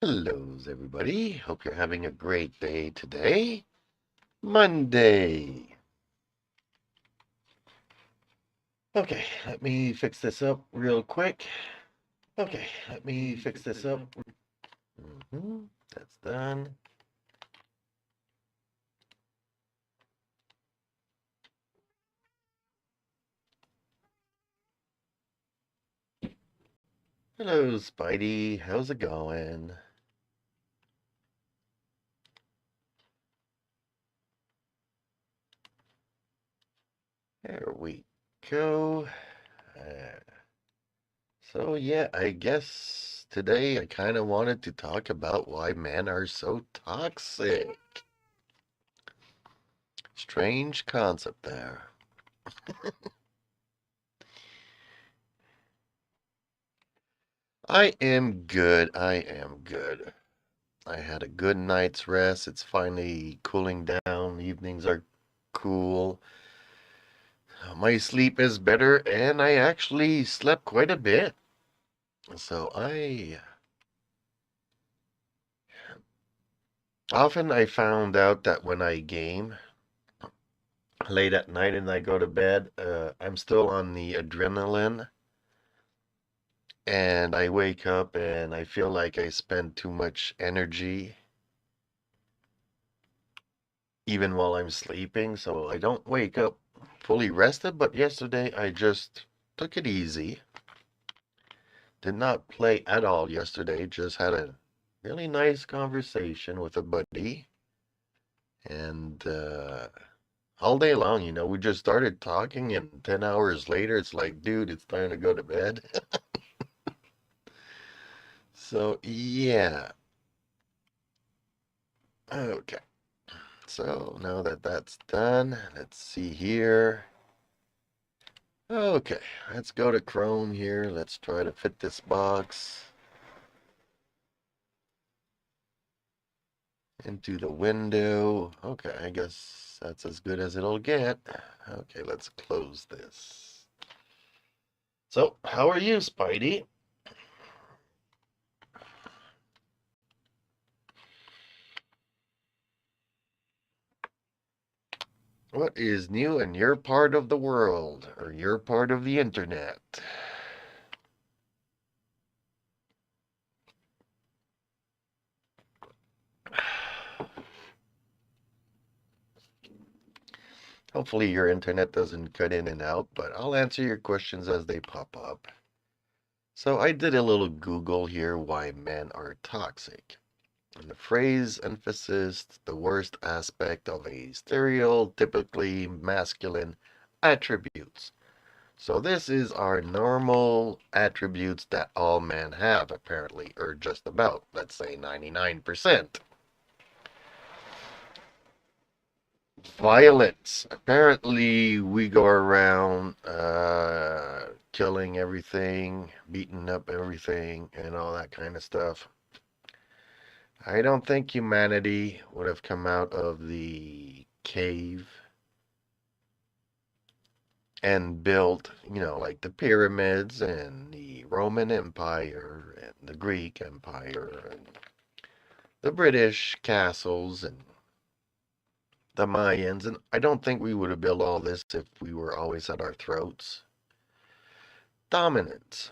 Hello, everybody. Hope you're having a great day today. Monday. Okay, let me fix this up real quick. Okay, let me fix this up. That's done. Hello, Spidey. How's it going? There we go. Uh, so, yeah, I guess today I kind of wanted to talk about why men are so toxic. Strange concept there. I am good. I am good. I had a good night's rest. It's finally cooling down. Evenings are cool. My sleep is better, and I actually slept quite a bit. So I often I found out that when I game late at night and I go to bed, I'm still on the adrenaline, and I wake up and I feel like I spend too much energy even while I'm sleeping, so I don't wake up fully rested. But yesterday I just took it easy. Did not play at all yesterday, just had a really nice conversation with a buddy. And all day long, we just started talking, and 10 hours later, it's like, dude, it's time to go to bed. So, yeah. Okay. So now that that's done, let's see here. Okay, let's go to Chrome here. Let's try to fit this box into the window. Okay, I guess that's as good as it'll get. Okay, let's close this. So, how are you, Spidey? What is new in your part of the world or your part of the internet? Hopefully, your internet doesn't cut in and out, but I'll answer your questions as they pop up. So, I did a little Google here why men are toxic. And the phrase emphasized the worst aspect of a stereotypically masculine attributes. So this is our normal attributes that all men have, apparently, or just about, let's say 99%. Violence. Apparently, we go around killing everything, beating up everything, and all that kind of stuff. I don't think humanity would have come out of the cave and built, like the pyramids and the Roman Empire and the Greek Empire and the British castles and the Mayans. And I don't think we would have built all this if we were always at our throats. Dominance.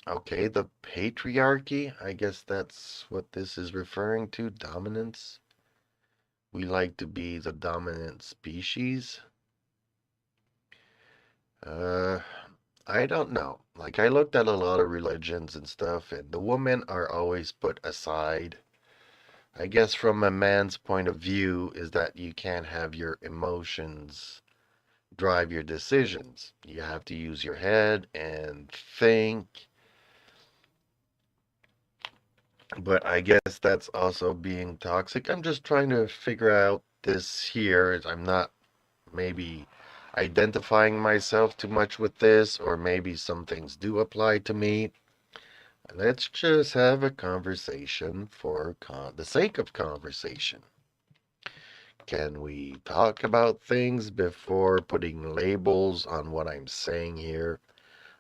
Okay, the patriarchy. I guess that's what this is referring to. Dominance. We like to be the dominant species. Uh, I don't know. Like, I looked at a lot of religions and stuff, and the women are always put aside. I guess from a man's point of view is that you can't have your emotions drive your decisions. You have to use your head and think. But I guess that's also being toxic. I'm just trying to figure out this here. I'm not maybe identifying myself too much with this, or maybe some things do apply to me. Let's just have a conversation for the sake of conversation. Can we talk about things before putting labels on what I'm saying here?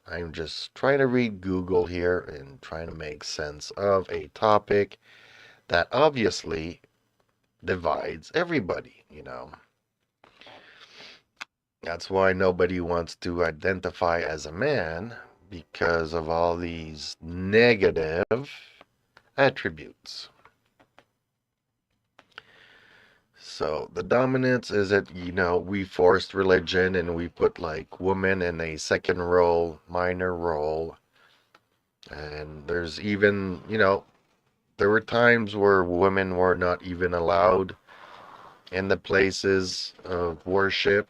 I'm just trying to read Google here and trying to make sense of a topic. that obviously divides everybody. That's why nobody wants to identify as a man because of all these negative attributes. So the dominance is that, we forced religion and we put like women in a second role, minor role. And there's even, there were times where women were not even allowed in the places of worship,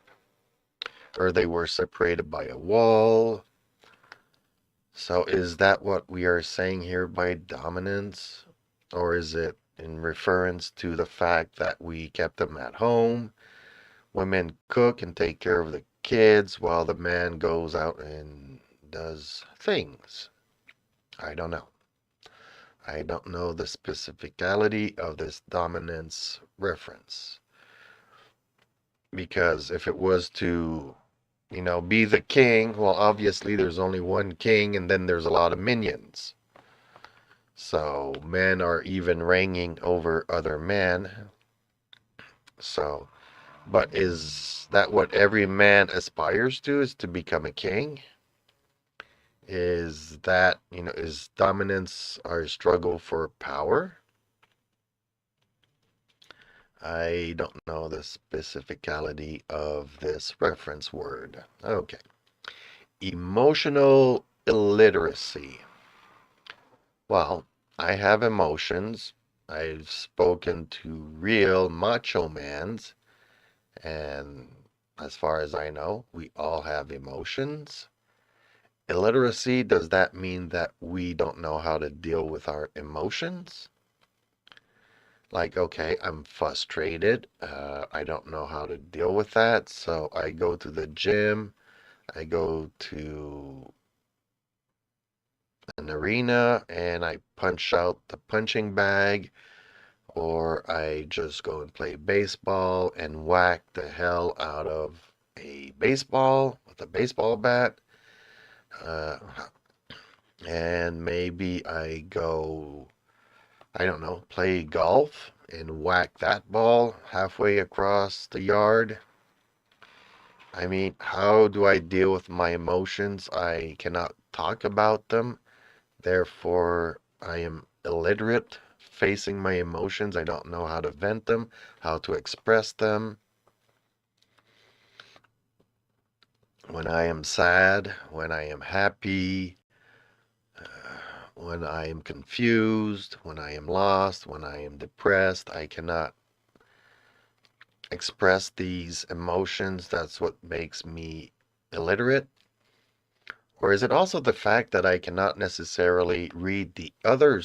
or they were separated by a wall. So is that what we are saying here by dominance? Or is it in reference to the fact that we kept them at home? Women cook and take care of the kids while the man goes out and does things. I don't know. I don't know the specificality of this dominance reference. Because if it was to, be the king, well, obviously there's only one king and then there's a lot of minions. So men are even reigning over other men. So, but is that what every man aspires to, is to become a king? Is that, is dominance our struggle for power? I don't know the specificality of this reference word. Okay. Emotional illiteracy. Well, I have emotions. I've spoken to real macho mans, and as far as I know, we all have emotions. Illiteracy, does that mean that we don't know how to deal with our emotions? Like, okay, I'm frustrated. I don't know how to deal with that. So I go to the gym. I go to an arena and I punch out the punching bag. Or I just go and play baseball and whack the hell out of a baseball with a baseball bat. Uh, and maybe I go, I don't know, play golf and whack that ball halfway across the yard. I mean, how do I deal with my emotions? I cannot talk about them. Therefore, I am illiterate facing my emotions. I don't know how to vent them, how to express them. When I am sad, when I am happy, when I am confused, when I am lost, when I am depressed, I cannot express these emotions. That's what makes me illiterate. Or is it also the fact that I cannot necessarily read the other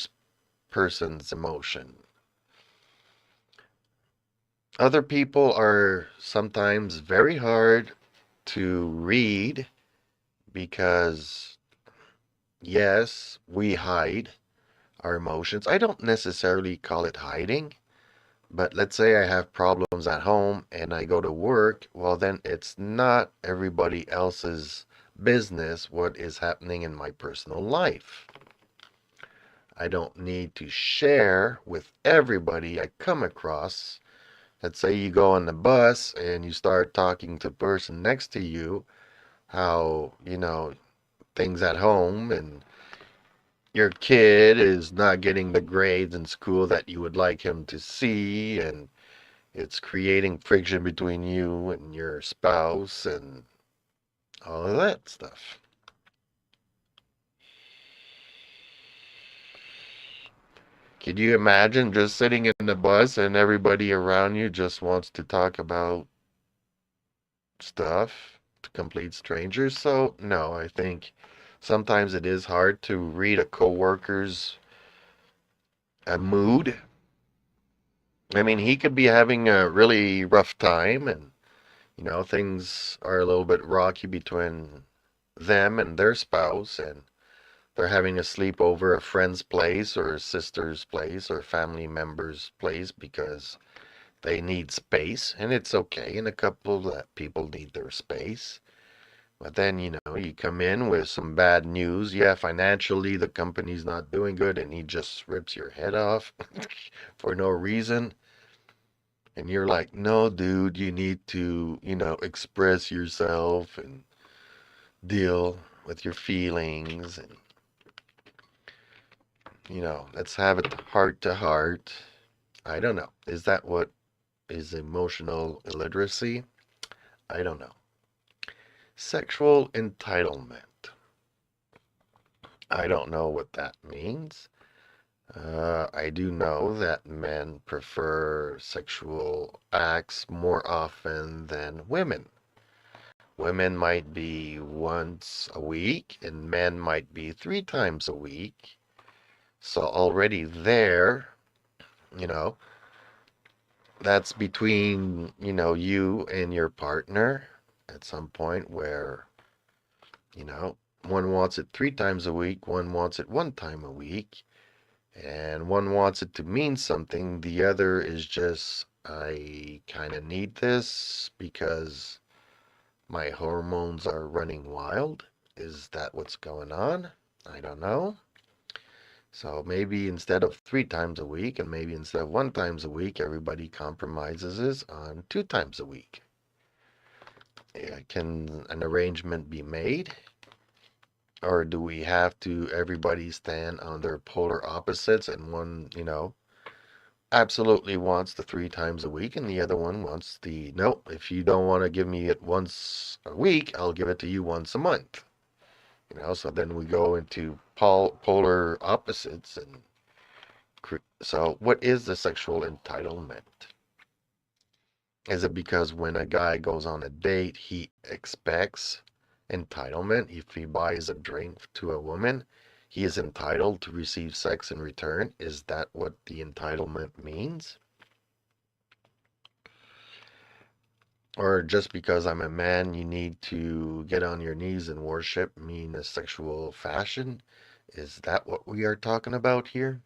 person's emotion? Other people are sometimes very hard to read because, yes, we hide our emotions. I don't necessarily call it hiding, but let's say I have problems at home and I go to work, well, then it's not everybody else's business what is happening in my personal life. I don't need to share with everybody I come across. Let's say you go on the bus and you start talking to the person next to you, how, things at home, and your kid is not getting the grades in school that you would like him to see, and it's creating friction between you and your spouse and all of that stuff. Could you imagine just sitting in the bus and everybody around you just wants to talk about stuff to complete strangers? So, no, I think sometimes it is hard to read a coworker's mood. I mean, he could be having a really rough time and, things are a little bit rocky between them and their spouse, and they're having a sleepover at a friend's place or a sister's place or family member's place because they need space, and it's okay in a couple that people need their space. But then, you come in with some bad news. Yeah, financially, the company's not doing good, and he just rips your head off for no reason. And you're like, no, dude, you need to, express yourself and deal with your feelings. And, let's have it heart to heart. I don't know. Is that what is emotional illiteracy? I don't know. Sexual entitlement. I don't know what that means. I do know that men prefer sexual acts more often than women. Women might be once a week, and men might be 3 times a week. So already there, you know, that's between, you and your partner at some point where, you know, one wants it 3 times a week, one wants it 1 time a week, and one wants it to mean something. The other is just, I kind of need this because my hormones are running wild. Is that what's going on? I don't know. So maybe instead of 3 times a week and maybe instead of 1 times a week, everybody compromises on 2 times a week. Can an arrangement be made? Or do we have to everybody stand on their polar opposites and one, absolutely wants the 3 times a week and the other one wants the, nope, if you don't want to give me it once a week, I'll give it to you once a month. So then we go into polar opposites. And so what is the sexual entitlement? Is it because when a guy goes on a date, he expects entitlement? If he buys a drink to a woman, he is entitled to receive sex in return. Is that what the entitlement means? Or just because I'm a man, you need to get on your knees and worship me in a sexual fashion? Is that what we are talking about here?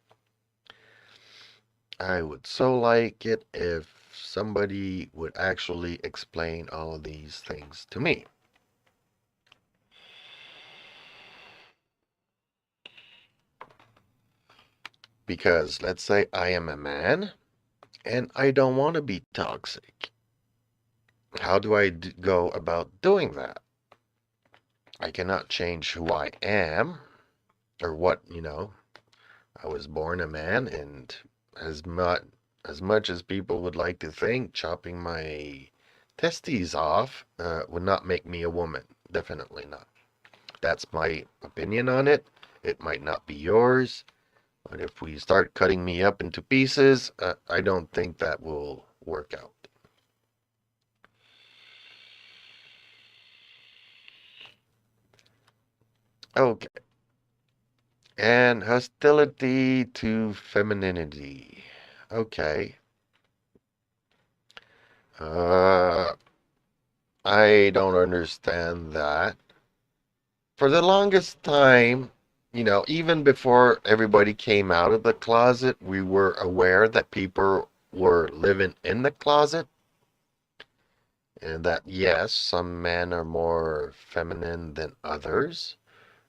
I would so like it if somebody would actually explain all of these things to me. Because let's say I am a man and I don't want to be toxic. How do I go about doing that? I cannot change who I am or what, I was born a man, and as much as people would like to think, chopping my testes off would not make me a woman. Definitely not. That's my opinion on it. It might not be yours. But if we start cutting me up into pieces, I don't think that will work out. Okay. And hostility to femininity. Okay. Uh, I don't understand that. For the longest time, even before everybody came out of the closet, we were aware that people were living in the closet. And that, yes, some men are more feminine than others,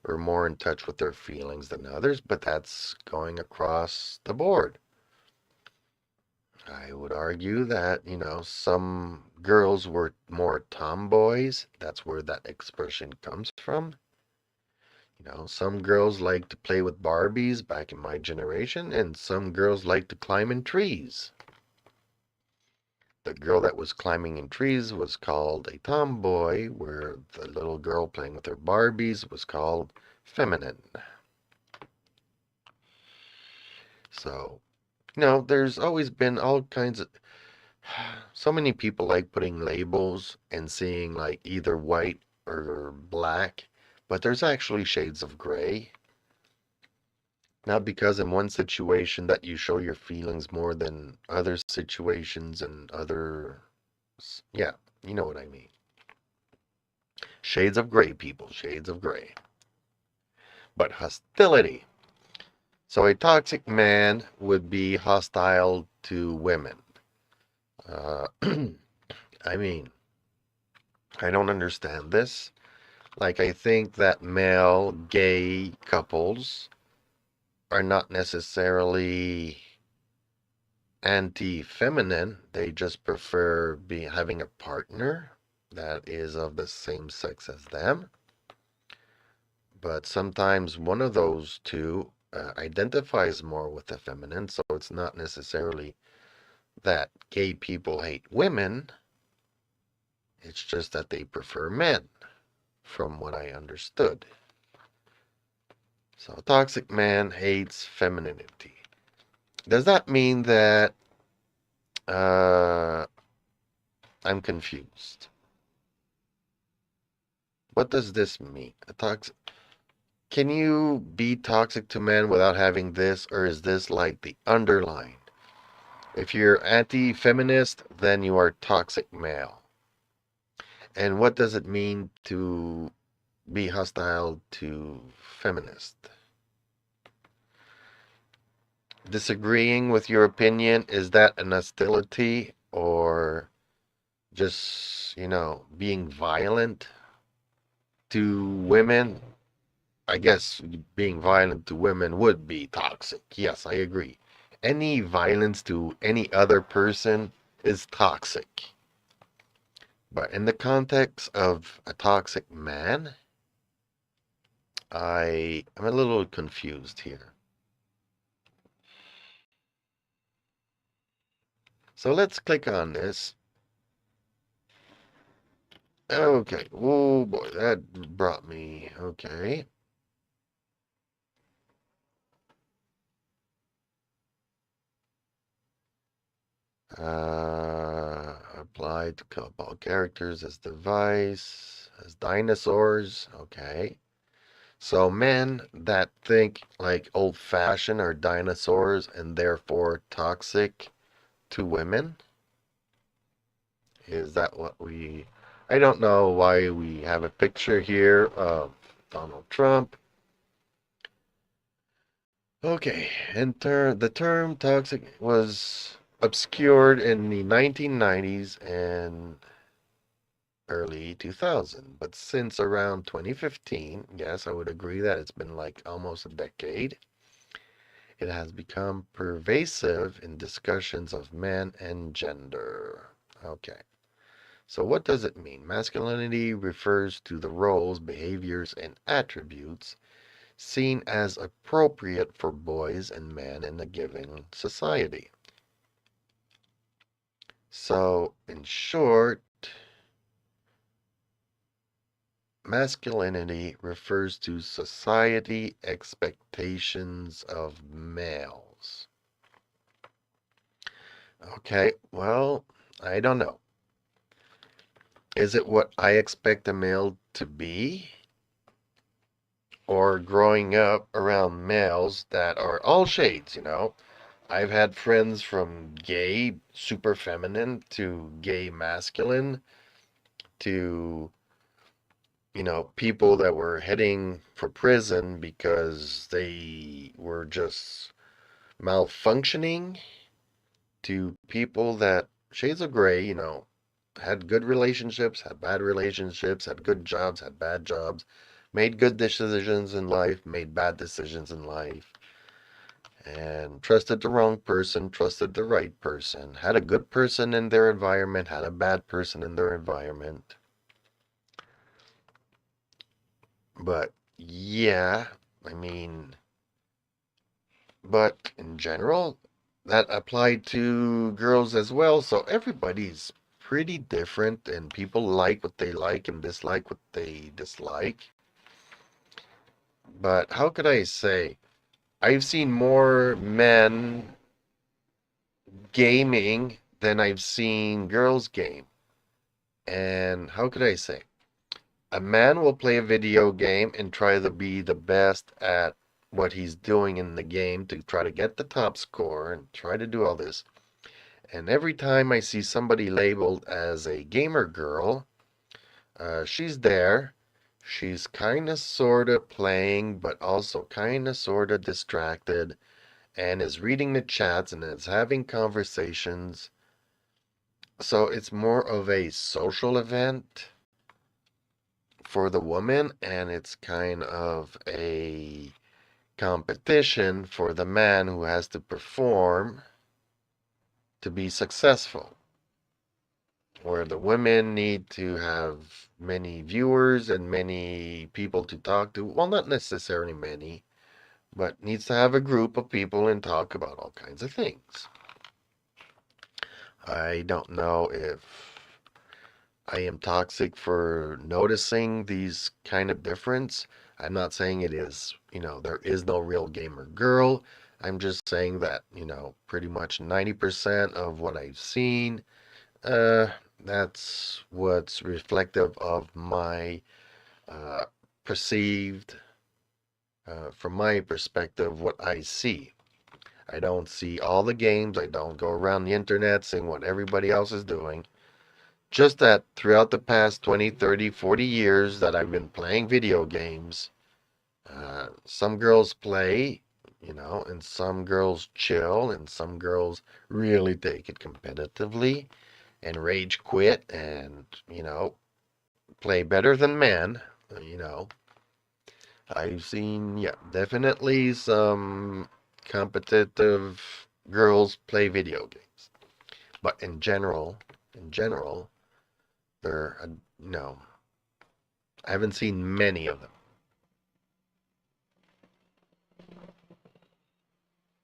or more in touch with their feelings than others, but that's going across the board. I would argue that, some girls were more tomboys. That's where that expression comes from. Some girls like to play with Barbies back in my generation, and some girls like to climb in trees. The girl that was climbing in trees was called a tomboy, where the little girl playing with her Barbies was called feminine. So, there's always been all kinds of. So many people like putting labels and seeing like either white or black, but there's actually shades of gray. Not because in one situation that you show your feelings more than other situations and other. Yeah, you know what I mean. Shades of gray, people, shades of gray. But hostility. So a toxic man would be hostile to women. Uh, I mean, I don't understand this. Like, I think that male gay couples are not necessarily anti-feminine. They just prefer having a partner that is of the same sex as them. But sometimes one of those two identifies more with the feminine, so it's not necessarily that gay people hate women. It's just that they prefer men, from what I understood. So, a toxic man hates femininity. Does that mean that I'm confused? What does this mean? Can you be toxic to men without having this, or is this like the underline? If you're anti-feminist, then you are toxic male. And what does it mean to be hostile to feminist? Disagreeing with your opinion, is that an hostility or just, being violent to women? I guess being violent to women would be toxic. Yes, I agree. Any violence to any other person is toxic. But in the context of a toxic man, I am a little confused here. So let's click on this. Okay. Oh boy, that brought me. Okay. Applied to couple characters as device, as dinosaurs. Okay. So men that think like old-fashioned are dinosaurs and therefore toxic to women. Is that what we... I don't know why we have a picture here of Donald Trump. Okay, the term toxic was obscured in the 1990s and early 2000, but since around 2015, yes, I would agree that it's been like almost a decade, it has become pervasive in discussions of men and gender. Okay. So what does it mean? Masculinity refers to the roles, behaviors, and attributes seen as appropriate for boys and men in a given society. So, in short, masculinity refers to society expectations of males. Okay, well, I don't know. Is it what I expect a male to be? Or growing up around males that are all shades? I've had friends from gay, super feminine, to gay masculine, to, people that were heading for prison because they were just malfunctioning, to people that, shades of gray, had good relationships, had bad relationships, had good jobs, had bad jobs, made good decisions in life, made bad decisions in life, and trusted the wrong person, trusted the right person, had a good person in their environment, had a bad person in their environment. But yeah, I mean, but in general, that applied to girls as well. So everybody's pretty different, and people like what they like and dislike what they dislike. But how could I say? I've seen more men gaming than I've seen girls game. And how could I say? A man will play a video game and try to be the best at what he's doing in the game to try to get the top score and try to do all this. And every time I see somebody labeled as a gamer girl, she's there. She's kind of sort of playing, but also kind of sort of distracted, and is reading the chats and is having conversations. So it's more of a social event for the woman, and it's kind of a competition for the man who has to perform to be successful, where the women need to have many viewers and many people to talk to. Well, not necessarily many, but needs to have a group of people and talk about all kinds of things. I don't know if I am toxic for noticing these kind of difference. I'm not saying it is, there is no real gamer girl. I'm just saying that, pretty much 90% of what I've seen, uh, that's what's reflective of my uh, perceived, from my perspective, what I see. I don't see all the games. I don't go around the internet seeing what everybody else is doing. Just that throughout the past 20, 30, 40 years that I've been playing video games, some girls play, and some girls chill, and some girls really take it competitively and rage quit and, play better than men, you know. I've seen, yeah, definitely some competitive girls play video games. But in general, they're, no, I haven't seen many of them.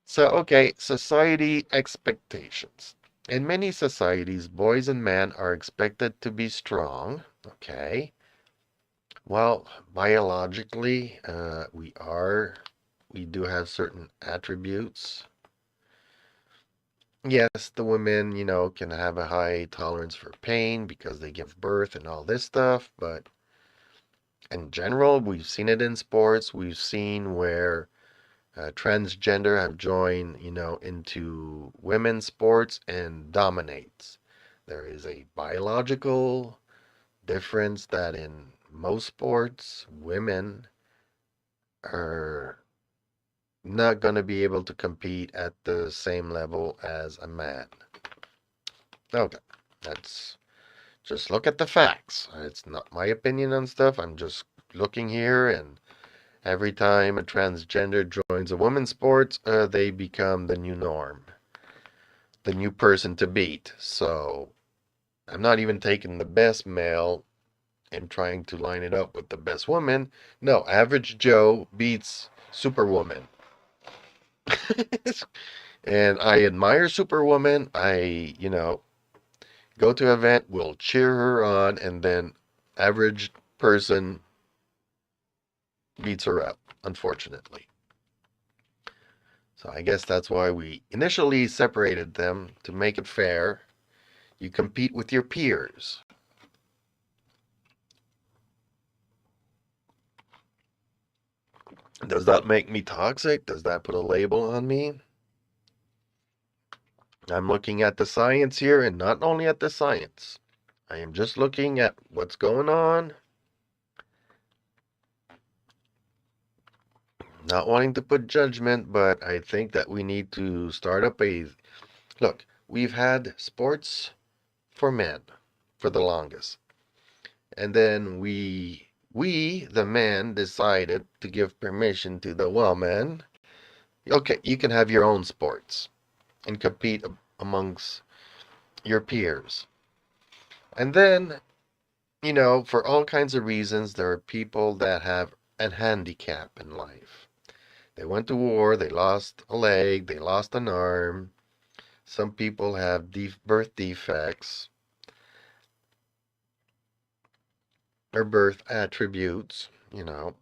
So, okay, society expectations. In many societies, boys and men are expected to be strong. Okay. Well, biologically, we do have certain attributes. Yes, the women, can have a high tolerance for pain because they give birth and all this stuff, but in general, we've seen it in sports. We've seen where transgender have joined, into women's sports and dominates. There is a biological difference that in most sports, women are not going to be able to compete at the same level as a man. Okay, let's just look at the facts. It's not my opinion on stuff. I'm just looking here, and every time a transgender joins a women's sport, they become the new norm, the new person to beat. So I'm not even taking the best male and trying to line it up with the best woman. No, average Joe beats Superwoman. And I admire Superwoman. Go to an event, will cheer her on, and then average person beats her up, unfortunately. So I guess that's why we initially separated them to make it fair. You compete with your peers. Does that make me toxic? Does that put a label on me? I'm looking at the science here, and not only at the science. I am just looking at what's going on. Not wanting to put judgment, but I think that we need to start up a... Look, we've had sports for men for the longest. And then the men, decided to give permission to the woman. Okay, you can have your own sports and compete amongst your peers. And then, for all kinds of reasons, there are people that have a handicap in life. They went to war, they lost a leg, they lost an arm. Some people have birth defects or birth attributes,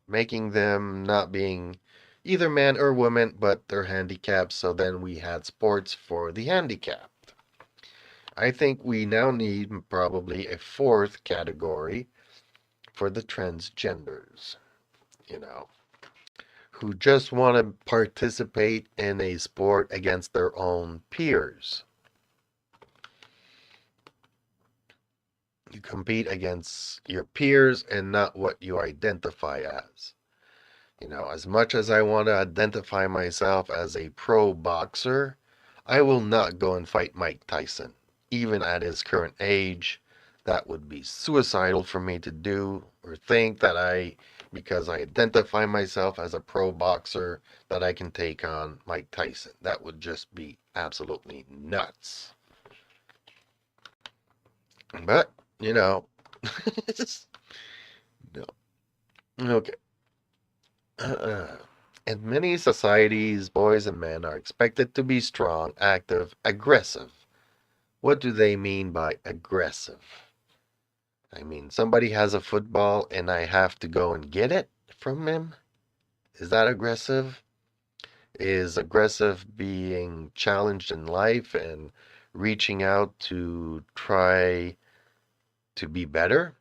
making them not being either man or woman, but they're handicapped. So then we had sports for the handicapped. I think we now need probably a fourth category for the transgenders, who just want to participate in a sport against their own peers. You compete against your peers and not what you identify as. As much as I want to identify myself as a pro boxer, I will not go and fight Mike Tyson, even at his current age. That would be suicidal for me to do or think that because I identify myself as a pro boxer, that I can take on Mike Tyson. That would just be absolutely nuts. But, you know, no. Okay. In many societies, boys and men are expected to be strong, active, aggressive. What do they mean by aggressive? I mean, somebody has a football and I have to go and get it from him? Is that aggressive? Is aggressive being challenged in life and reaching out to try to be better?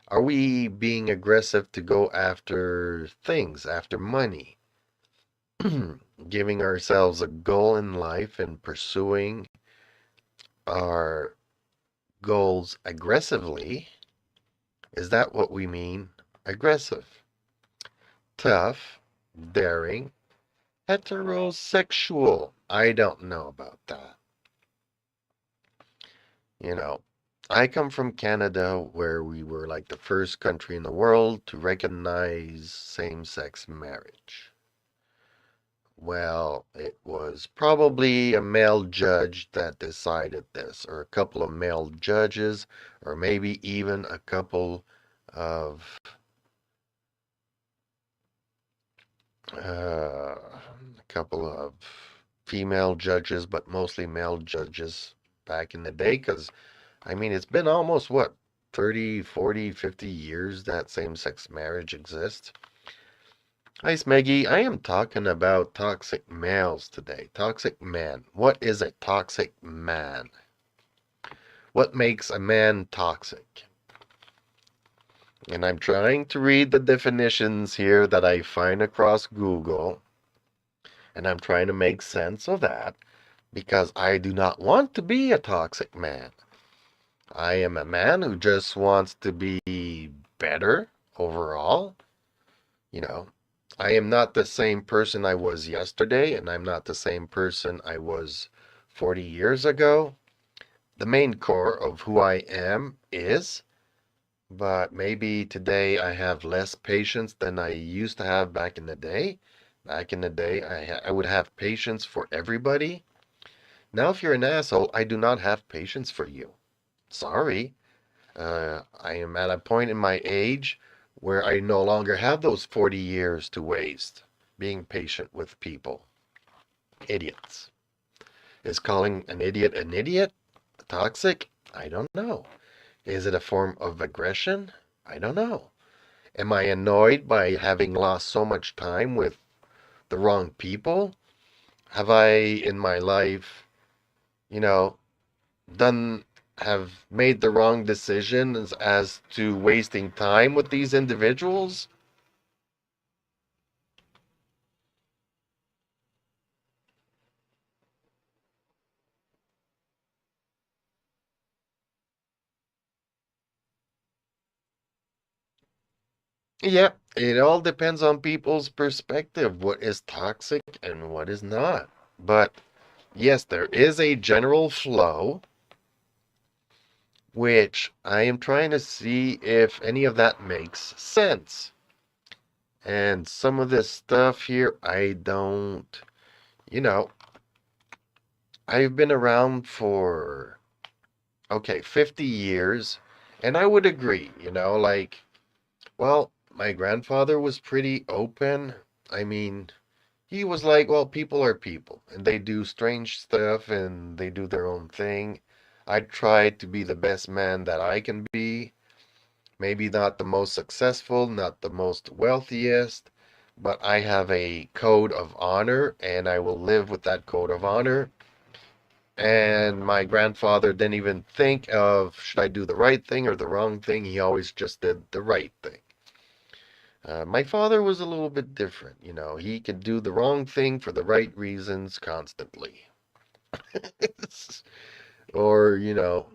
Are we being aggressive to go after things, after money? Giving ourselves a goal in life and pursuing our goals aggressively? Is that what we mean? Aggressive. Tough, daring, heterosexual. I don't know about that. You know, I come from Canada where we were like the first country in the world to recognize same-sex marriage. Well, it was probably a male judge that decided this, or a couple of male judges, or maybe even a couple of female judges, but mostly male judges back in the day. Because, I mean, it's been almost, what, 30, 40, 50 years that same-sex marriage exists. Hi, Smeggy. I am talking about toxic males today. Toxic man. What is a toxic man? What makes a man toxic? And I'm trying to read the definitions here that I find across Google. And I'm trying to make sense of that because I do not want to be a toxic man. I am a man who just wants to be better overall. You know, I am not the same person I was yesterday, and I'm not the same person I was 40 years ago. The main core of who I am is, but maybe today I have less patience than I used to have back in the day. Back in the day, I would have patience for everybody. Now, if you're an asshole, I do not have patience for you. Sorry. I am at a point in my age where I no longer have those 40 years to waste being patient with people. Idiots. Is calling an idiot toxic? I don't know. Is it a form of aggression? I don't know. Am I annoyed by having lost so much time with the wrong people? Have I in my life, you know, done have made the wrong decisions as to wasting time with these individuals? Yeah, it all depends on people's perspective, what is toxic and what is not. But yes, there is a general flow, which I am trying to see if any of that makes sense. And some of this stuff here, I don't, you know, I've been around for, okay, 50 years, and I would agree, like, well, my grandfather was pretty open. I mean, he was like, well, people are people, and they do strange stuff, and they do their own thing. I try to be the best man that I can be. Maybe not the most successful, not the most wealthiest, but I have a code of honor, and I will live with that code of honor. And my grandfather didn't even think of should I do the right thing or the wrong thing. He always just did the right thing. My father was a little bit different. He could do the wrong thing for the right reasons constantly. Or, you know,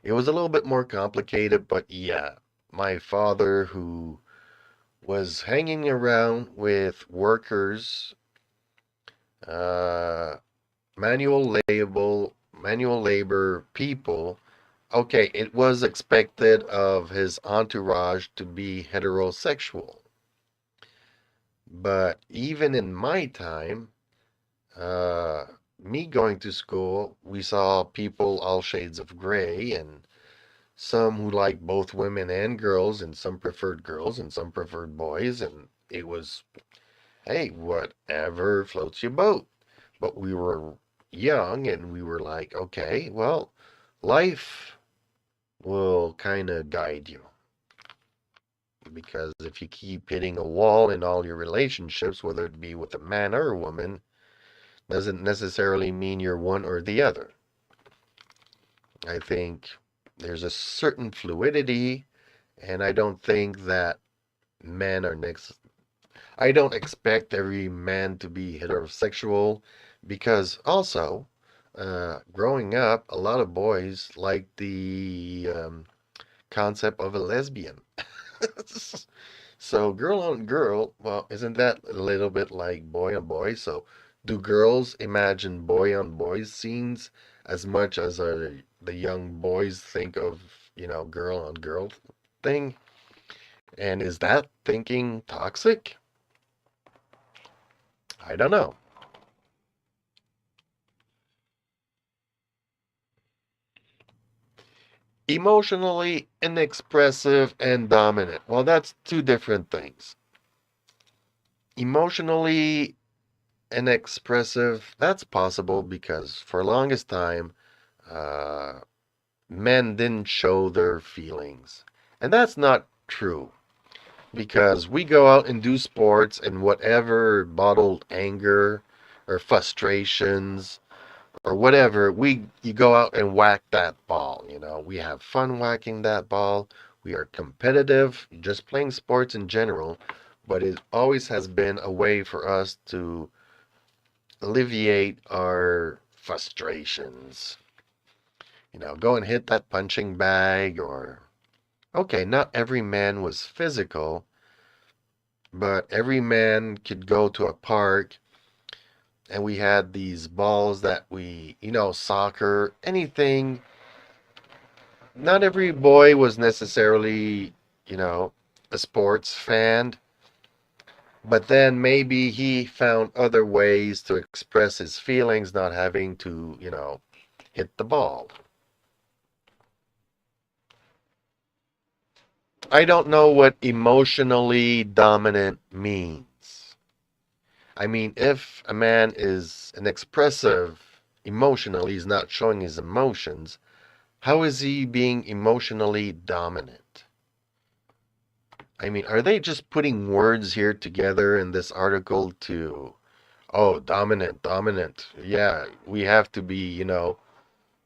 it was a little bit more complicated, but yeah, my father, who was hanging around with workers, uh, manual labor, manual labor people, okay, it was expected of his entourage to be heterosexual. But even in my time, uh, me going to school, we saw people all shades of gray, and some who liked both women and girls, and some preferred girls, and some preferred boys, and it was, hey, whatever floats your boat. But we were young, and we were like, okay, well, life will kind of guide you. Because if you keep hitting a wall in all your relationships, whether it be with a man or a woman, doesn't necessarily mean you're one or the other. I think there's a certain fluidity, and I don't think that men are next. I don't expect every man to be heterosexual because also, growing up, a lot of boys like the concept of a lesbian. So girl on girl, well, isn't that a little bit like boy on boy? So do girls imagine boy on boy scenes as much as the young boys think of, girl on girl thing? And is that thinking toxic? I don't know. Emotionally inexpressive and dominant. Well, that's two different things. Emotionally inexpressive, that's possible because for longest time, uh, men didn't show their feelings. And that's not true because we go out and do sports and whatever bottled anger or frustrations or whatever, you go out and whack that ball, We have fun whacking that ball. We are competitive, just playing sports in general, but it always has been a way for us to alleviate our frustrations. Go and hit that punching bag or okay, not every man was physical, but every man could go to a park and we had these balls that soccer, anything. Not every boy was necessarily, you know, a sports fan, but then maybe he found other ways to express his feelings, not having to, hit the ball. I don't know what emotionally dominant means. I mean, if a man is an expressive emotionally, he's not showing his emotions, how is he being emotionally dominant? I mean, are they just putting words here together in this article to, oh, dominant, dominant. Yeah, we have to be,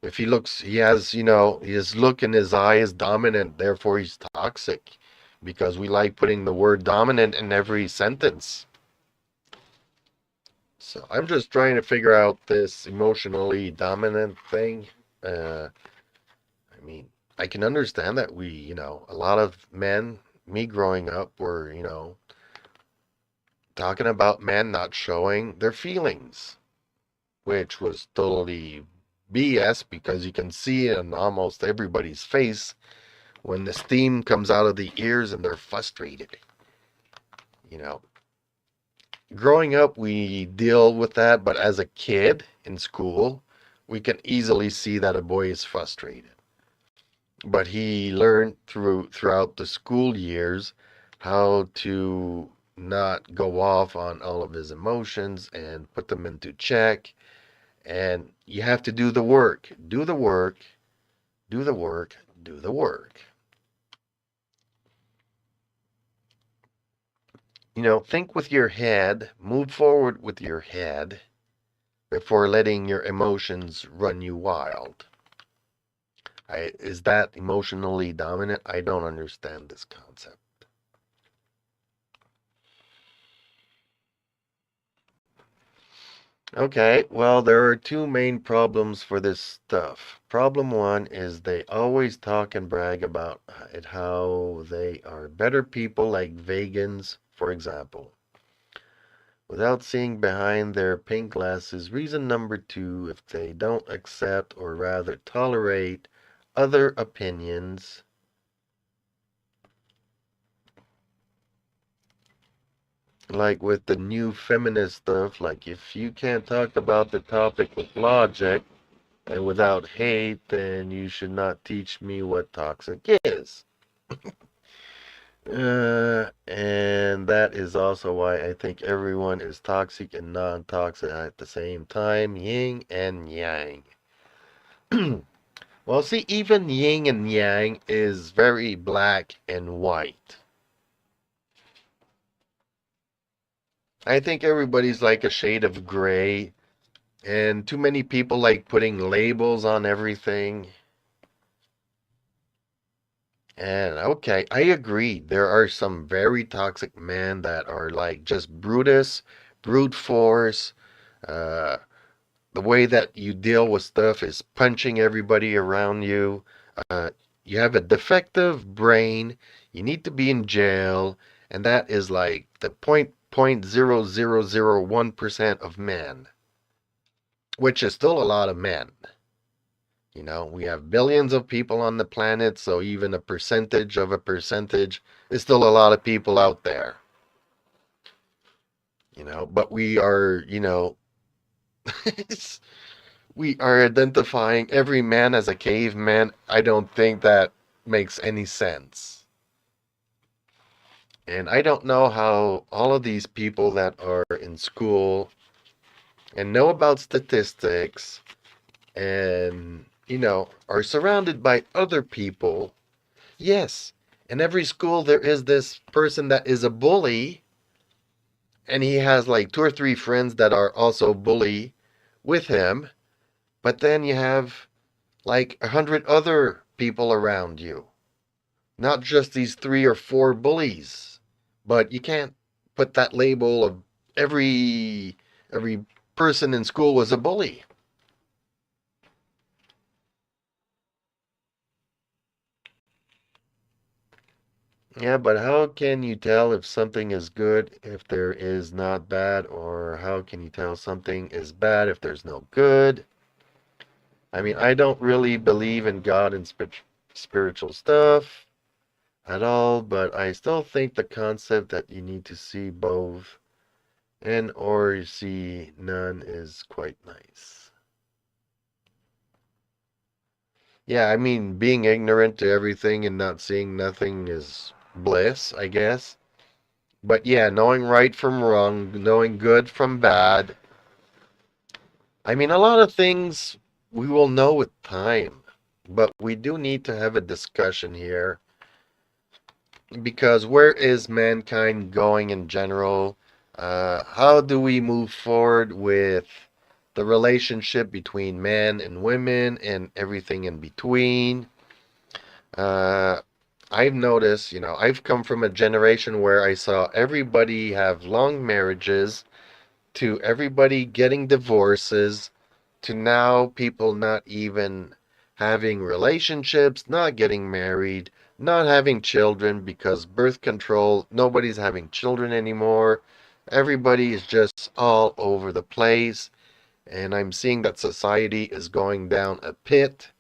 if he looks, he has, his look in his eye is dominant, therefore he's toxic because we like putting the word dominant in every sentence. So I'm just trying to figure out this emotionally dominant thing. I mean, I can understand that a lot of men, me growing up, were, talking about men not showing their feelings, which was totally BS because you can see it in almost everybody's face when the steam comes out of the ears and they're frustrated. You know, growing up, we deal with that, but as a kid in school, we can easily see that a boy is frustrated. But he learned throughout the school years how to not go off on all of his emotions and put them into check. And you have to do the work. Do the work. Do the work. Do the work. Think with your head. Move forward with your head before letting your emotions run you wild. Is that emotionally dominant? I don't understand this concept. Okay, well, there are two main problems for this stuff. Problem one is they always talk and brag about it, how they are better people, like vegans, for example. without seeing behind their pink glasses. Reason number two, if they don't accept or rather tolerate other opinions. Like with the new feminist stuff, like if you can't talk about the topic with logic and without hate, then you should not teach me what toxic is. And that is also why I think everyone is toxic and non-toxic at the same time, yin and yang. Well, see, even yin and yang is very black and white. I think everybody's like a shade of gray, and too many people like putting labels on everything. And okay, I agree. There are some very toxic men that are like just Brutus, brute force. Uh, the way that you deal with stuff is punching everybody around you. Uh, you have a defective brain. You need to be in jail, and that is like the 0.0001% of men, which is still a lot of men. You know, we have billions of people on the planet, so even a percentage of a percentage is still a lot of people out there. You know, but we are, we are identifying every man as a caveman. I don't think that makes any sense. And I don't know how all of these people that are in school and know about statistics and, are surrounded by other people. Yes, in every school there is this person that is a bully, and he has like two or three friends that are also bully with him. But then you have like 100 other people around you, not just these three or four bullies. But you can't put that label of every person in school was a bully. Yeah, but how can you tell if something is good if there is not bad, or how can you tell something is bad if there's no good? I mean, I don't really believe in God and spiritual stuff at all, but I still think the concept that you need to see both and or you see none is quite nice. Yeah, I mean, being ignorant to everything and not seeing nothing is bliss, I guess. But yeah, knowing right from wrong, knowing good from bad. I mean, a lot of things we will know with time, but we do need to have a discussion here because where is mankind going in general? How do we move forward with the relationship between men and women and everything in between? Uh, I've noticed, I've come from a generation where I saw everybody have long marriages, to everybody getting divorces, to now people not even having relationships, not getting married, not having children because birth control, nobody's having children anymore. Everybody is just all over the place. And I'm seeing that society is going down a pit.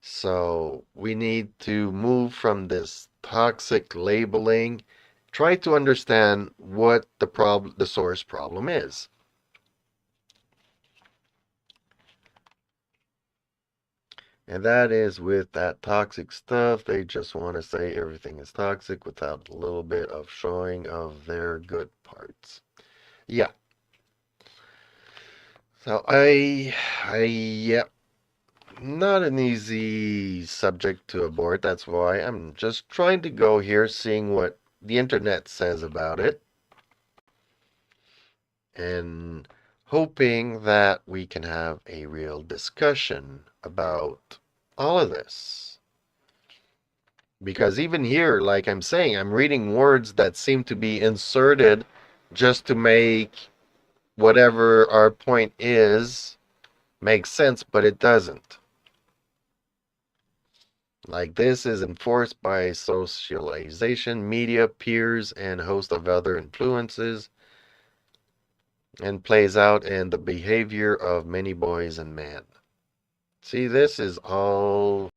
So we need to move from this toxic labeling, try to understand what the source problem is. And that is with that toxic stuff. They just want to say everything is toxic without a little bit of showing of their good parts. Yeah. So yeah, not an easy subject to abort. That's why I'm just trying to go here, seeing what the internet says about it, and hoping that we can have a real discussion about all of this. Because even here, like I'm saying, I'm reading words that seem to be inserted just to make whatever our point is make sense, but it doesn't. Like this is enforced by socialization, media, peers, and a host of other influences. and plays out in the behavior of many boys and men. See, this is all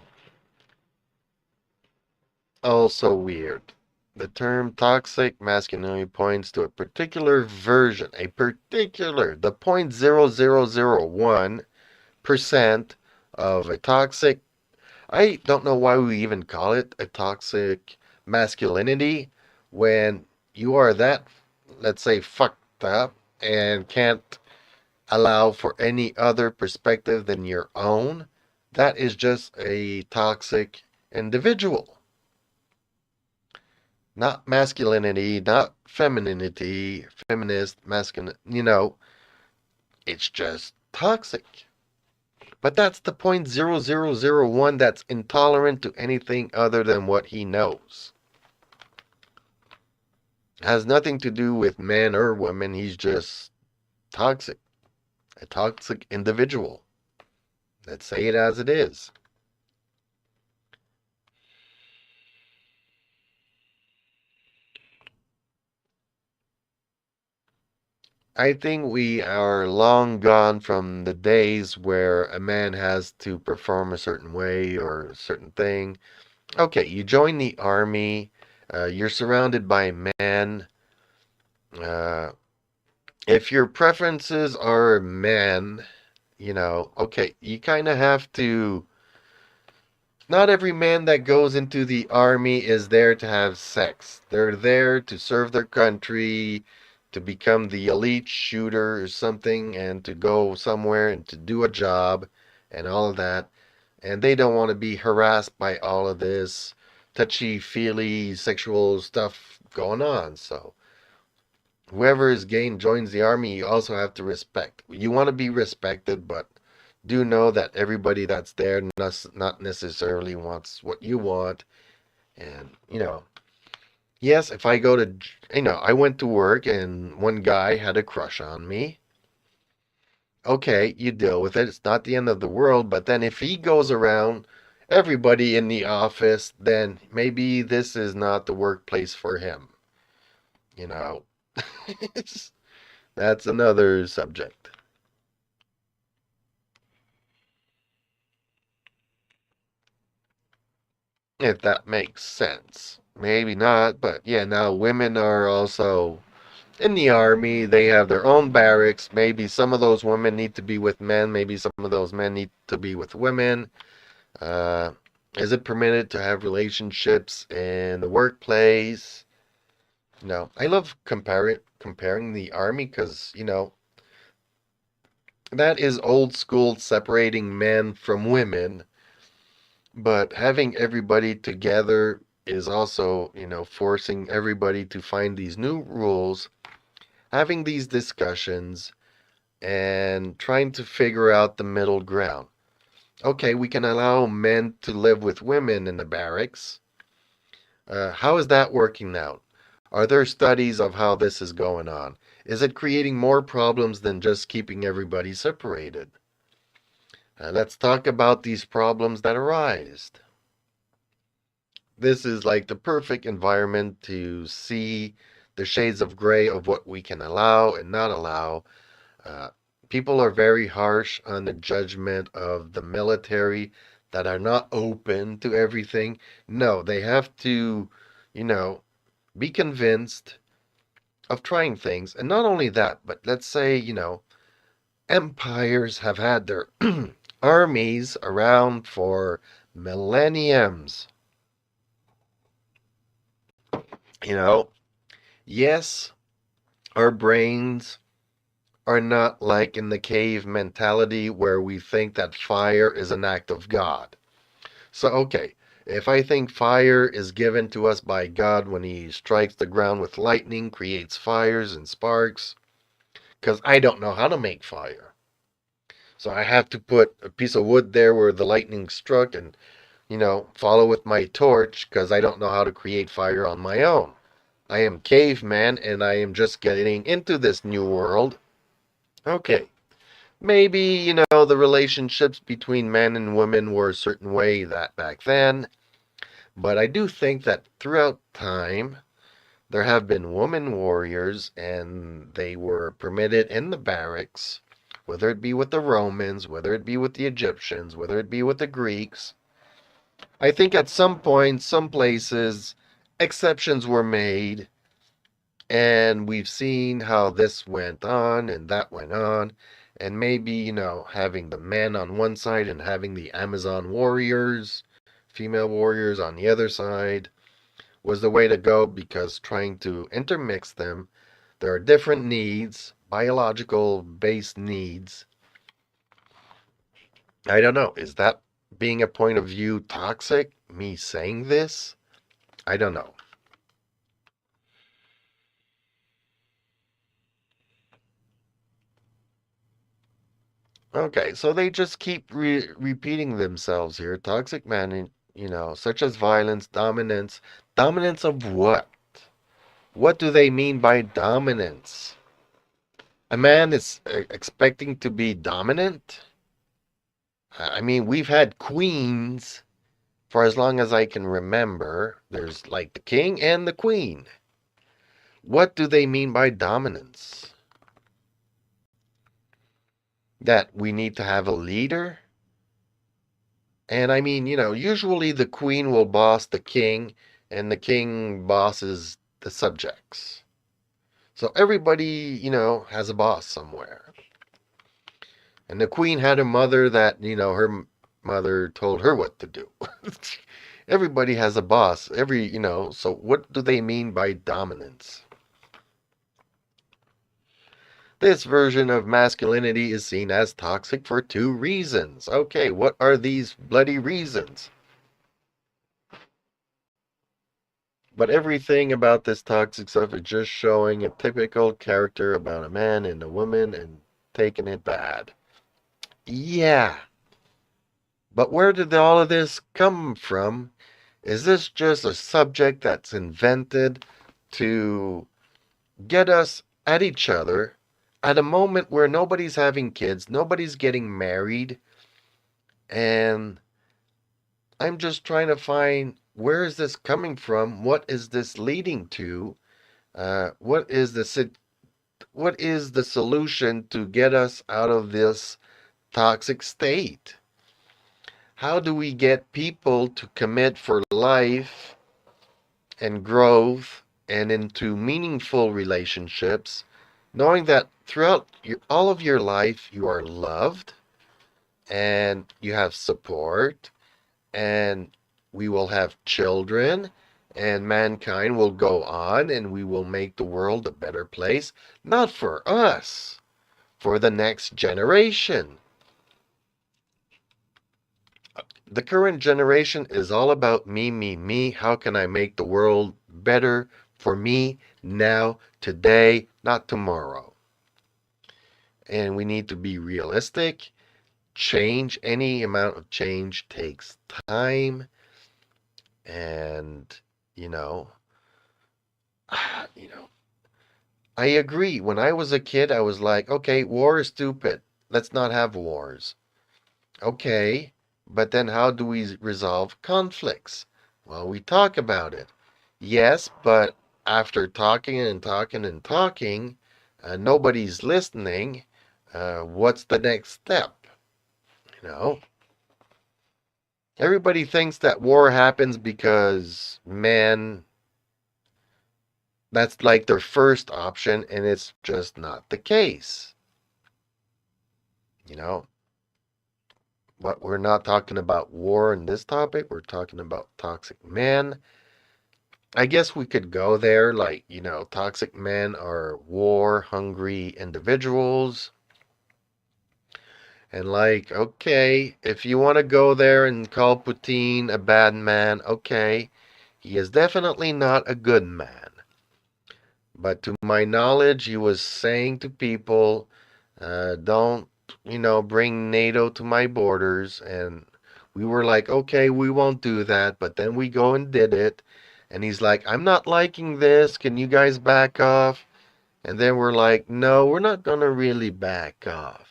also weird. The term toxic masculinity points to a particular version, the 0.0001% of a toxic. I don't know why we even call it a toxic masculinity when you are that, let's say, fucked up and can't allow for any other perspective than your own. That is just a toxic individual. Not masculinity, not femininity, feminist, masculine, it's just toxic. But that's the 0.0001 that's intolerant to anything other than what he knows. It has nothing to do with men or women. He's just toxic. A toxic individual. Let's say it as it is. I think we are long gone from the days where a man has to perform a certain way or a certain thing. Okay, you join the army, you're surrounded by men. Uh, if your preferences are men, okay, you kind of have to. Not every man that goes into the army is there to have sex. They're there to serve their country, to become the elite shooter or something, and to go somewhere and to do a job and all of that. And they don't want to be harassed by all of this touchy feely sexual stuff going on. So whoever is gay and joins the army, you also have to respect. You want to be respected, but do know that everybody that's there not necessarily wants what you want. And, yes, if I go to, I went to work and one guy had a crush on me. Okay, you deal with it. It's not the end of the world. But then if he goes around everybody in the office, then maybe this is not the workplace for him. You know, that's another subject. If that makes sense. Maybe not, but yeah, now women are also in the army. They have their own barracks. Maybe some of those women need to be with men. Maybe some of those men need to be with women. Uh, is it permitted to have relationships in the workplace? No, I love comparing the army because that is old school separating men from women, but having everybody together is also forcing everybody to find these new rules, having these discussions, and trying to figure out the middle ground. Okay, we can allow men to live with women in the barracks. How is that working out? Are there studies of how this is going on? Is it creating more problems than just keeping everybody separated? Let's talk about these problems that arise. This is like the perfect environment to see the shades of gray of what we can allow and not allow. Uh, People are very harsh on the judgment of the military that are not open to everything. No, they have to, you know, be convinced of trying things. And not only that, but let's say, empires have had their armies around for millenniums. You know, yes, our brains are not like in the cave mentality where we think that fire is an act of God. So, okay, if I think fire is given to us by God when He strikes the ground with lightning, creates fires and sparks, because I don't know how to make fire. So I have to put a piece of wood there where the lightning struck and, follow with my torch because I don't know how to create fire on my own. I am caveman and I am just getting into this new world. Okay, maybe, the relationships between men and women were a certain way that back then, but I do think that throughout time, There have been women warriors, and they were permitted in the barracks, whether it be with the Romans, whether it be with the Egyptians, whether it be with the Greeks. I think at some point, some places, exceptions were made, and we've seen how this went on and that went on. And maybe, having the men on one side and having the Amazon warriors, female warriors on the other side was the way to go, because trying to intermix them, there are different needs, biological based needs. I don't know. Is that being a point of view toxic? Me saying this? I don't know. Okay, so they just keep repeating themselves here. Toxic man, such as violence, dominance. Dominance of what? What do they mean by dominance? A man is expecting to be dominant? I mean, we've had queens for as long as I can remember. There's like the king and the queen. What do they mean by dominance? That we need to have a leader? And I mean, usually the queen will boss the king and the king bosses the subjects. So everybody, has a boss somewhere. And the queen had a mother that, her mother told her what to do. Everybody has a boss. So what do they mean by dominance? This version of masculinity is seen as toxic for two reasons. Okay, what are these bloody reasons? But everything about this toxic stuff is just showing a typical character about a man and a woman and taking it bad. Yeah. But where did all of this come from? Is this just a subject that's invented to get us at each other at a moment where nobody's having kids, nobody's getting married, and I'm just trying to find, where is this coming from? What is this leading to? What is the solution to get us out of this toxic state? How do we get people to commit for life and growth and into meaningful relationships, knowing that throughout all of your life you are loved and you have support, and we will have children, and mankind will go on, and we will make the world a better place, not for us, for the next generation. The current generation is all about me, me, me. How can I make the world better for me now, today, not tomorrow? And we need to be realistic. Change, any amount of change takes time. And, you know, you know, I agree. When I was a kid, I was like, okay, war is stupid. Let's not have wars. Okay, but then how do we resolve conflicts? Well, we talk about it. Yes, but after talking and talking and talking, nobody's listening. What's the next step? You know, everybody thinks that war happens because man, that's like their first option, and it's just not the case. You know, but we're not talking about war in this topic. We're talking about toxic men. I guess we could go there, like, toxic men are war hungry individuals. And, like, okay, if you want to go there and call Putin a bad man, okay, he is definitely not a good man. But to my knowledge, he was saying to people, don't, bring NATO to my borders. And we were like, okay, we won't do that. But then we go and did it. And he's like, I'm not liking this. Can you guys back off? And then we're like, no, we're not going to really back off.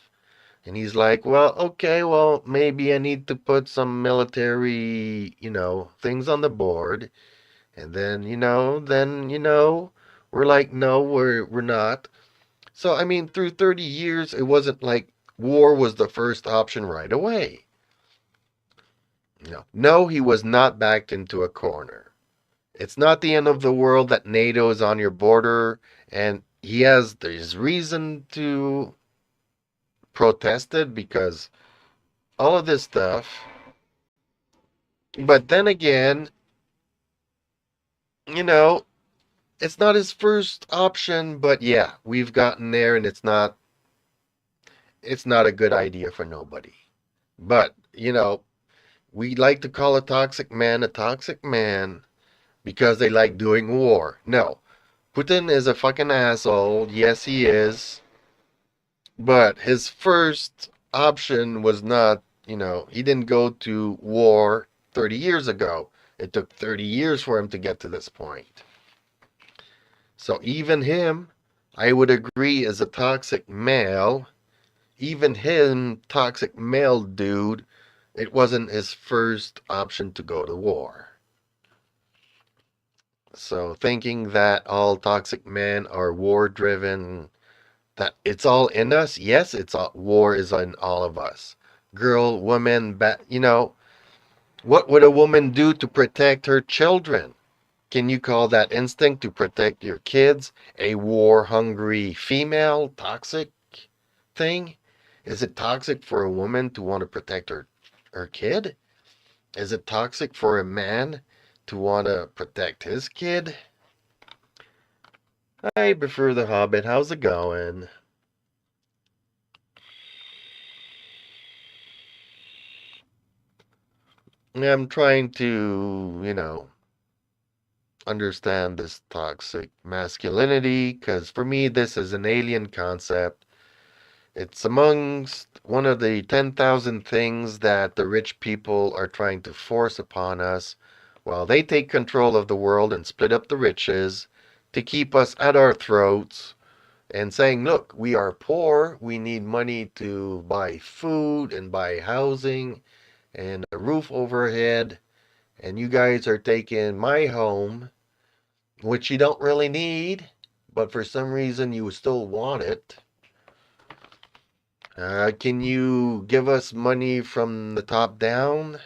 And he's like, well, okay, well, maybe I need to put some military, things on the board. And then we're like, no, we're not. So I mean, through 30 years, it wasn't like war was the first option right away. No, he was not backed into a corner. It's not the end of the world that NATO is on your border, and there's reason to protest it because all of this stuff. But then again, you know, it's not his first option, but yeah, we've gotten there and it's not a good idea for nobody. But, we like to call a toxic man because they like doing war. No, Putin is a fucking asshole. Yes, he is. But his first option was not, he didn't go to war 30 years ago. It took 30 years for him to get to this point. So even him, I would agree, is a toxic male. Even him, toxic male dude, it wasn't his first option to go to war. So thinking that all toxic men are war driven, that it's all in us, yes, war is in all of us. Girl, woman, what would a woman do to protect her children? Can you call that instinct to protect your kids a war hungry female toxic thing? Is it toxic for a woman to want to protect her kid? Is it toxic for a man to want to protect his kid? I prefer The Hobbit. How's it going? I'm trying to, understand this toxic masculinity because for me, this is an alien concept. It's amongst one of the 10,000 things that the rich people are trying to force upon us while they take control of the world and split up the riches to keep us at our throats and saying, look, we are poor, we need money to buy food and buy housing and a roof overhead, and you guys are taking my home, which you don't really need, but for some reason you still want it. Can you give us money from the top down?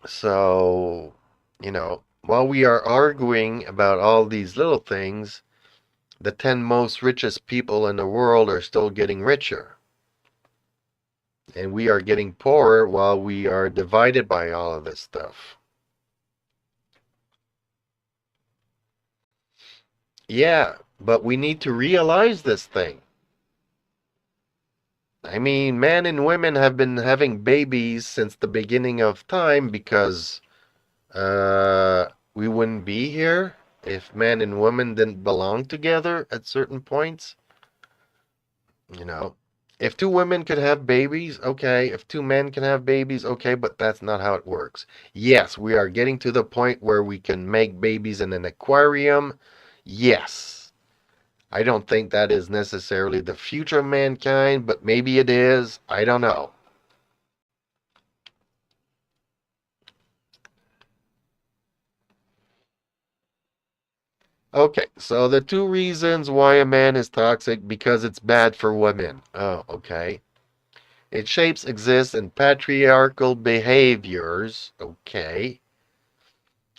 So, while we are arguing about all these little things, the 10 most richest people in the world are still getting richer. And we are getting poorer while we are divided by all of this stuff. Yeah, but we need to realize this thing. I mean, men and women have been having babies since the beginning of time because we wouldn't be here if men and women didn't belong together at certain points. You know, if two women could have babies, okay. If two men can have babies, okay, but that's not how it works. Yes, we are getting to the point where we can make babies in an aquarium. Yes. I don't think that is necessarily the future of mankind, but maybe it is. I don't know. Okay, so the two reasons why a man is toxic because it's bad for women. Oh, okay. It shapes exists in patriarchal behaviors. Okay.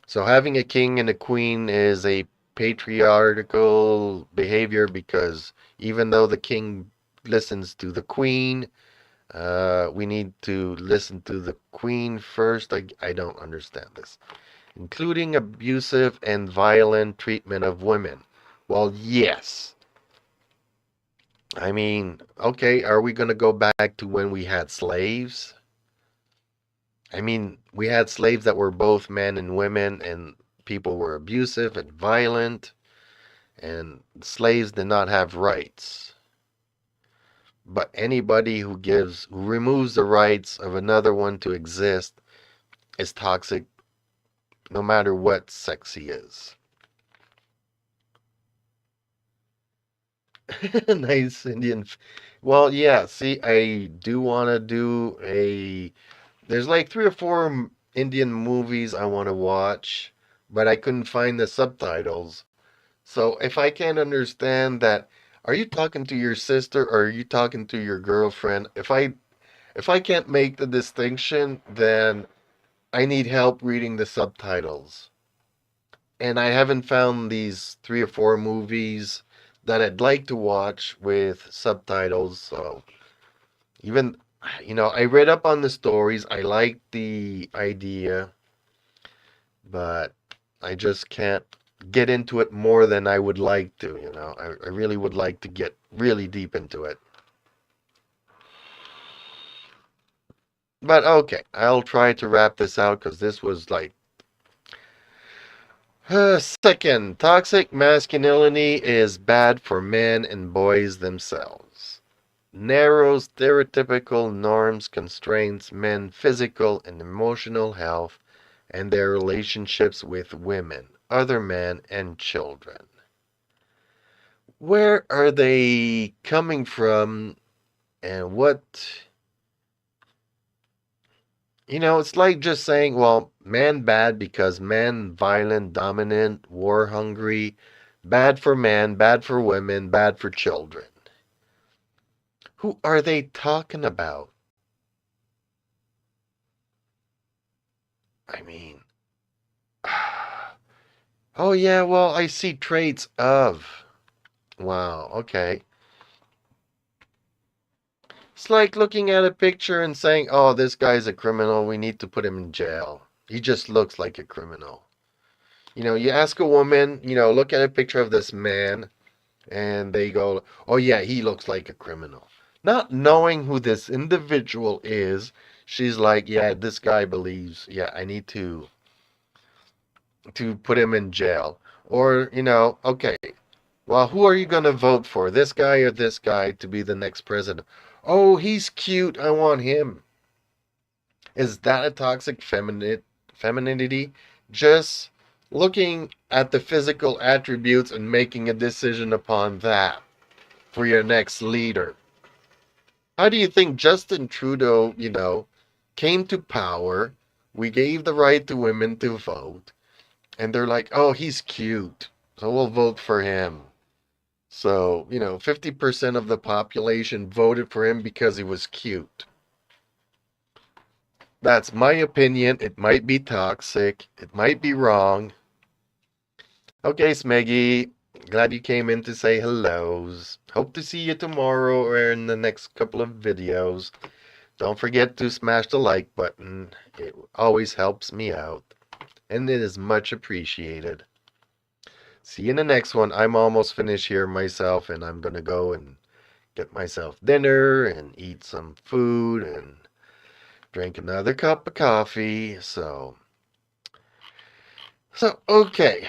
So having a king and a queen is a patriarchal behavior because even though the king listens to the queen, we need to listen to the queen first. I don't understand this. Including abusive and violent treatment of women. Well, yes. I mean, okay, are we going to go back to when we had slaves? I mean, we had slaves that were both men and women, and people were abusive and violent, and slaves did not have rights. But anybody who removes the rights of another one to exist is toxic no matter what sex he is. Nice Indian. Well, yeah, see, I do want to do a. There's like three or four Indian movies I want to watch, but I couldn't find the subtitles. So if I can't understand that, are you talking to your sister or are you talking to your girlfriend? If I can't make the distinction, then I need help reading the subtitles. And I haven't found these 3 or 4 movies that I'd like to watch with subtitles. So even, I read up on the stories. I like the idea, but I just can't get into it more than I would like to. I really would like to get really deep into it. But okay, I'll try to wrap this out because this was like second, toxic masculinity is bad for men and boys themselves. Narrow stereotypical norms constrains men's physical and emotional health and their relationships with women, other men, and children. Where are they coming from and what? It's like just saying, well, man bad because man violent, dominant, war hungry, bad for man, bad for women, bad for children. Who are they talking about? I mean, oh yeah, well, I see traits of. Wow, okay. It's like looking at a picture and saying, oh, this guy's a criminal. We need to put him in jail. He just looks like a criminal. You ask a woman, look at a picture of this man, and they go, oh, yeah, he looks like a criminal. Not knowing who this individual is, she's like, yeah, this guy believes, yeah, I need to put him in jail. Or, okay, well, who are you going to vote for? This guy or this guy to be the next president? Oh, he's cute. I want him. Is that a toxic femininity? Just looking at the physical attributes and making a decision upon that for your next leader. How do you think Justin Trudeau, came to power? We gave the right to women to vote. And they're like, oh, he's cute. So we'll vote for him. So, 50% of the population voted for him because he was cute. That's my opinion. It might be toxic. It might be wrong. Okay, Smeggy. Glad you came in to say hellos. Hope to see you tomorrow or in the next couple of videos. Don't forget to smash the like button. It always helps me out. And it is much appreciated. See you in the next one. I'm almost finished here myself, and I'm going to go and get myself dinner and eat some food and drink another cup of coffee. So okay.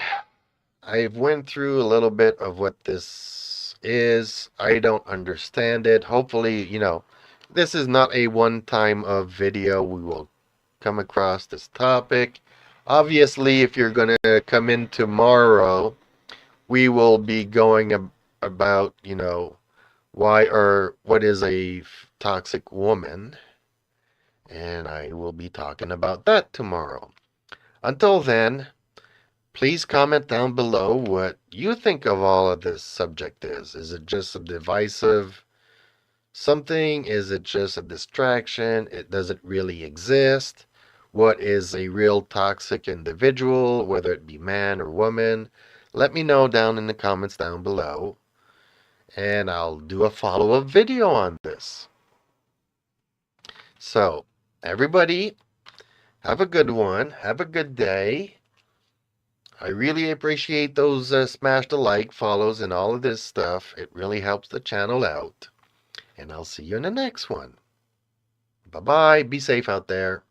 I've went through a little bit of what this is. I don't understand it. Hopefully, this is not a one-time of video. We will come across this topic. Obviously, if you're going to come in tomorrow, we will be going about, what is a toxic woman. And I will be talking about that tomorrow. Until then, please comment down below what you think of all of this subject is. Is it just a divisive something? Is it just a distraction? Does it really exist? What is a real toxic individual, whether it be man or woman? Let me know down in the comments down below, and I'll do a follow-up video on this. So, everybody, have a good one. Have a good day. I really appreciate those smash the like, follows, and all of this stuff. It really helps the channel out. And I'll see you in the next one. Bye-bye. Be safe out there.